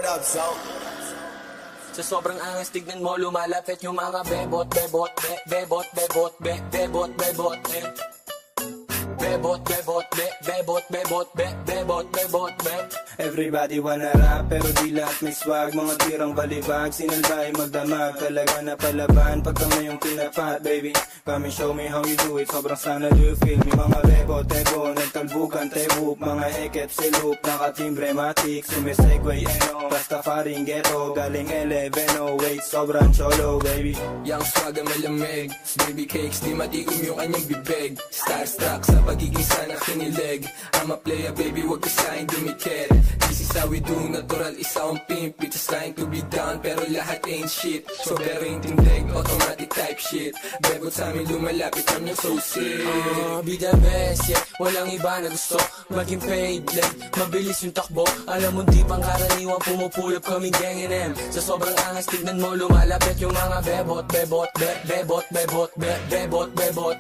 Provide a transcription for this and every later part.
What up, so? Sa sobrang angas, tignan mo lumalapit yung mga bebot, bebot, bebot, bebot, bebot, bebot, bebot, bebot, bebot, bebot, bebot, bebot, Everybody wanna rap pero di lahat may swag. Mga tirang balibag, sinalbay magdamag. Talaga na palaban pag kami yung pinapat, baby. Come and show me how you do it, sobrang sana do you feel me. Mga bebo, tebo, nagtalbukan, tebo. Mga ekep, silup, nakatimbre, matik. Sumisegway, eno, Rastafaring ghetto. Galing 11, wait, sobrang cholo, baby. Yang swag ang malamig, baby cakes, di matikom yung kanyang bibig. Starstruck sa pagiging sana kinilig. I'm a player, baby, wag ka sa'kin dumikit. This is how we do, natural, isa akong pimp. We just trying to be down, pero lahat ain't shit. So pero yung tindig, automatic type shit. Bebot sa amin lumalapit, I'm yung so sick. Be the best, yeah. Walang iba na gusto maging paid like mabilis yung takbo. Alam mo di pang karaniwan, pumupulap kaming gang NM. Sa sobrang angas, tignan mo lumalapit yung mga bebot, bebot, bebot, bebot, bebot, bebot,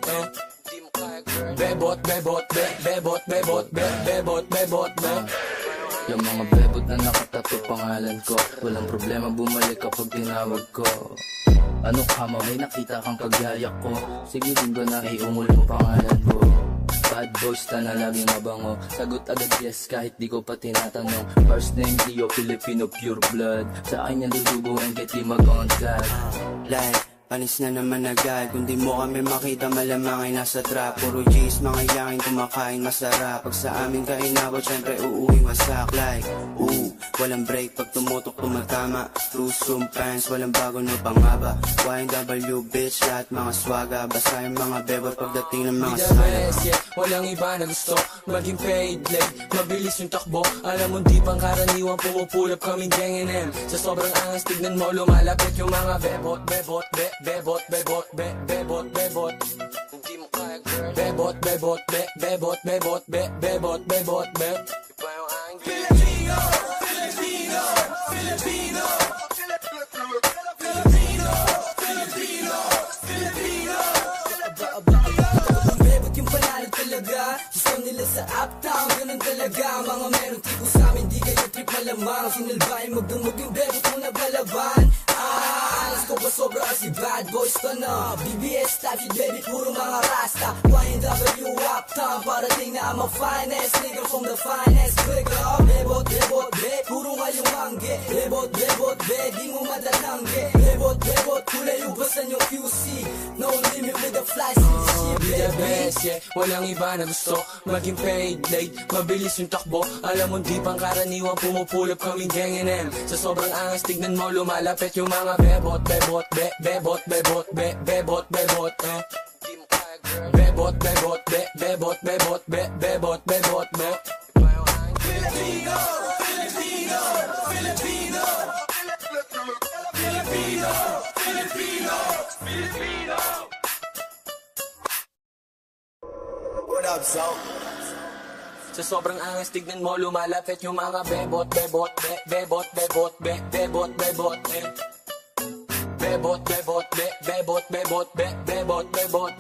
bebot, bebot, bebot, bebot, bebot, bebot, Yung mga bebot na nakatato pangalan ko, walang problema bumalik kapag tinawag ko. Ano ka mo, may nakita kang kagyaya ko. Sige din ko na iungol mo pangalan ko. Bad boys na laging mabango. Sagot agad yes kahit di ko pa tinatanong. First name Leo, Filipino pure blood. Sa akin yan dudugo and get di mag-on God. Like panis na naman agad. Kung di mo kami makita, malamang ay nasa trap. Puro G's, mga yakin kumakain masarap. Pag sa amin ka inabot, syempre uuwing wasak. Like, walang break pag tumutok tumatama. True zoom pants, walang bago no pangaba. YNW bitch, lahat mga swaga. Basta yung mga bebot pagdating ng mga sana. Yeah. Walang iba na gusto maging paid like mabilis yung takbo. Alam mo di pang karaniwan, pumupulap kaming gang NM. Sa sobrang angas, tignan mo lumalapit yung mga bebot, bebot, bebot, bebot, bebot, bebot. Hindi mo kaya girl. Bebot, bebot, bebot, bebot, bebot, bebot, bebot. Iba yung aking Filipino, Filipino, Filipino, Filipino, Filipino, Filipino. Bebot yung panalo talaga. Gusto nila sa uptown, ganun talaga. Mga meron tipo sa amin, di kayo trip malamang. Sinalbahin magdumog yung bebot mo na balaban. Alas ko ba sobra kasi bad boys to na. BBS type shit baby, puro mga rasta. YNW uptown, parating na I'm a finest nigga from the finest. Bigger up, bebot, bebot, be, puro ngayong mangge. Bebot, bebot, be, di mo matatangge. Bebot, bebot, kulay ubasan yung QC. No limit with the fly shit, be the baby. best, yeah. Walang iba na gusto maging paid like mabilis yung takbo. Alam mo di pang karaniwan, pumupulap kaming gang NM. Sa sobrang angas, tignan mo lumalapit yung mga bebot, bebot, bebot, bebot, bebot, bebot, bebot, bebot, bebot, bebot, bebot, bebot, Filipino, Filipino, Filipino, Filipino, Filipino, Filipino. What up, so? Sa sobrang angas, tignan mo lumalapit yung mga bebot, bebot, bebot, bebot, bebot, bebot, bebot, bebot, bebot, bebot, bebot, bebot,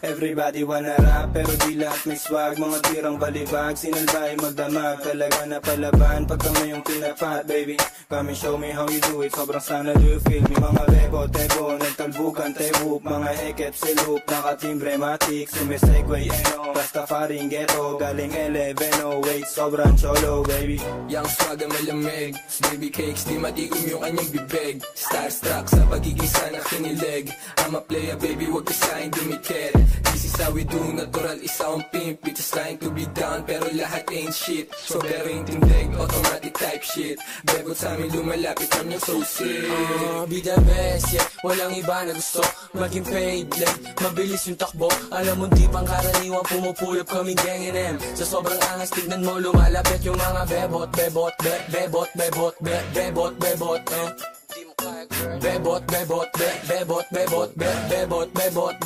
Everybody wanna rap pero di lahat may swag. Mga tirang balibag, sinalbay magdamag. Talaga na palaban pag kami yung pinapat, baby. Come and show me how you do it, sobrang sana do you feel me. Mga bebo, tebo, nagtalbukan, tebo. Mga ekep, silup, nakatimbre, matik. Sumisegway, eno, Rastafaring ghetto. Galing 11, wait, sobrang cholo, baby. Yang swag ang malamig, baby cakes, di matikom yung kanyang bibig. Starstruck sa pagiging sana kinilig. I'm a player, baby, wag ka sa'kin dumikit. This is how we do, natural, isa akong pimp. We just trying to be down, pero lahat ain't shit. So pero yung tindig, automatic type shit. Bebot sa amin lumalapit, I'm yung so sick. Be the best, yeah. Walang iba na gusto maging paid like mabilis yung takbo. Alam mo di pang karaniwan, pumupulap kaming gang NM. Sa sobrang angas, tignan mo lumalapit yung mga bebot, bebot, bebot, bebot, bebot, bebot, bebot, bebot, bebot, bebot, bebot, bebot,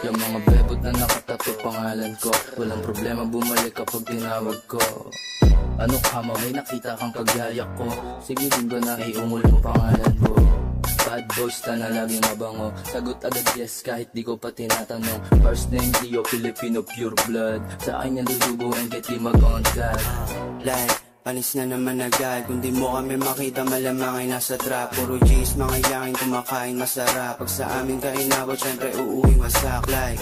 Yung mga bebot na nakatato pangalan ko, walang problema bumalik kapag tinawag ko. Ano ka mo, may nakita kang kagyaya ko. Sige din ko na iungol mo pangalan ko. Bad boys na laging mabango. Sagot agad yes kahit di ko pa tinatanong. First name Leo, Filipino pure blood. Sa akin yan dudugo and get di mag-on God. Like Panis na naman agad, kung di mo kami makita malamang ay nasa trap. Puro G's, mga yaking kumakain masarap. Pag sa amin ka inabot, syempre uuwing wasak. Like,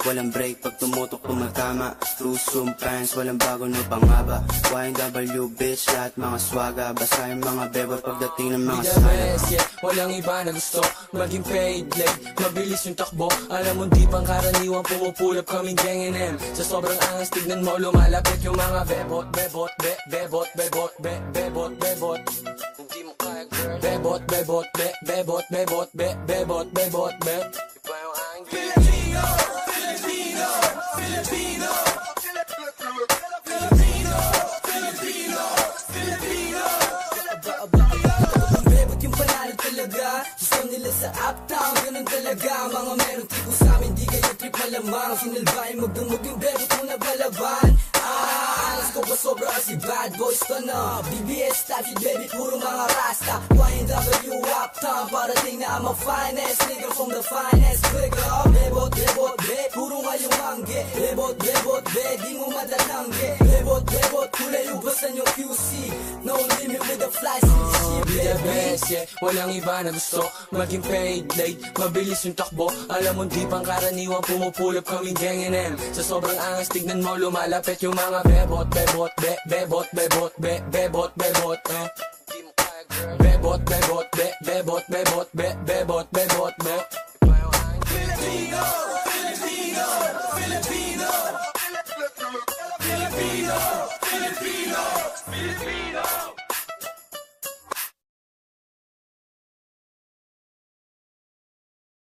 walang break pag tumutok tumatama. Lusum pants, walang bago no pangaba. YNW bitch, lahat mga swaga. Basta yung mga bebot pagdating ng mga sana. Walang iba na gusto maging paid late. Mabilis yung takbo, alam mo di pang karaniwang pumupulap kaming gang NM. Sa sobrang angas, tignan mo lumalapit yung mga bebot, bebot, bebot, bebot, bebot, bebot. Hindi mo kaya girl. Bebot, bebot, bebot, bebot, bebot, bebot, bebot. Iba yung aking Filipino, Filipino, Filipino, Filipino, Filipino, Filipino. Bebot yung panalo talaga. Gusto nila sa uptown, ganun talaga. Mga meron tipo sa amin, di kayo trip malamang. Sinalbahin magdumog yung bebot mo na balaban. Alas ko ba sobra kasi bad boys ka na. BBS type shit baby, puro mga rasta. YNW uptown, parating na ang mga finest. Nigga from the finest, bigger up. Bebot, bebot, be, puro ngayong mangge. Bebot, bebot, be, di mo matatangge. Bebot, bebot, kulay ubasan yung QC. No limit with the fly shit, Be the baby. best, yeah. Walang iba na gusto maging paid late. Mabilis yung takbo, alam mo di pang karaniwang pumupulap kaming gang NM. Sa sobrang angas, tignan mo lumalapit yung mga bebot, bebot, bebot, bebot, bebot, bebot, Di mo kaya girl. Bebot, bebot, bebot, bebot, bebot, bebot, bebot, Filipino,